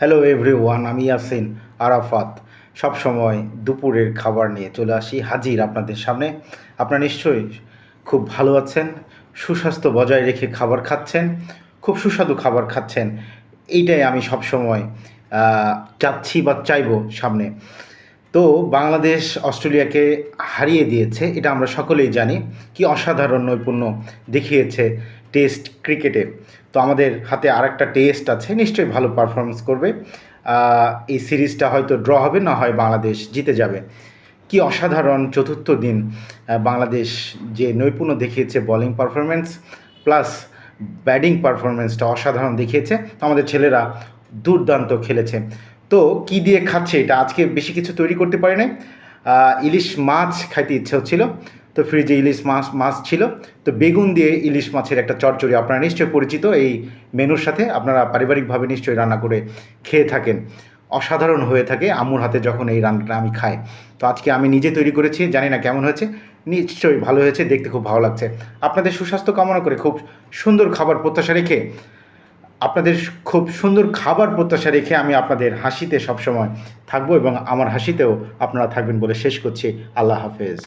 Hello everyone, আমি ইয়াসিন আরাফাত। সব সময় দুপুরের খাবার নিয়ে চলে আসি হাজির আপনাদের সামনে। আপনারা নিশ্চয়ই খুব ভালো আছেন, সুস্বাস্থ্য বজায় রেখে খাবার খাচ্ছেন, খুব সুস্বাদু খাবার খাচ্ছেন। এইটাই আমি সব সময় চাচ্ছি বা চাইবো সামনে। তো বাংলাদেশ অস্ট্রেলিয়াকে হারিয়ে দিয়েছে, এটা আমরা সকলেই জানি। কি অসাধারণ নৈপুণ্য দেখিয়েছে টেস্ট ক্রিকেটে। তো আমাদের হাতে আরেকটা টেস্ট আছে, নিশ্চয়ই ভালো পারফরমেন্স করবে। এই সিরিজটা হয়তো ড্র হবে, না হয় বাংলাদেশ জিতে যাবে। কি অসাধারণ চতুর্থ দিন বাংলাদেশ যে নৈপুণ্য দেখিয়েছে, বোলিং পারফরমেন্স প্লাস ব্যাটিং পারফরমেন্সটা অসাধারণ দেখিয়েছে। আমাদের ছেলেরা দুর্দান্ত খেলেছে। তো কি দিয়ে খাচ্ছে এটা, আজকে বেশি কিছু তৈরি করতে পারি নাই। ইলিশ মাছ খাইতে ইচ্ছে হচ্ছিল, তো ফ্রিজে ইলিশ মাছ ছিল। তো বেগুন দিয়ে ইলিশ মাছের একটা চচ্চড়ি, আপনারা নিশ্চয়ই পরিচিত এই মেনুর সাথে, আপনারা পারিবারিকভাবে নিশ্চয়ই রান্না করে খেয়ে থাকেন। অসাধারণ হয়ে থাকে আম্মুর হাতে যখন এই রান্নাটা আমি খাই। তো আজকে আমি নিজে তৈরি করেছি, জানি না কেমন হয়েছে, নিশ্চয়ই ভালো হয়েছে, দেখতে খুব ভালো লাগছে। আপনাদের সুস্বাস্থ্য কামনা করে খুব সুন্দর খাবার প্রত্যাশা রেখে আমি আপনাদের হাসিতে সবসময় থাকবো এবং আমার হাসিতেও আপনারা থাকবেন বলে শেষ করছি। আল্লাহ হাফেজ।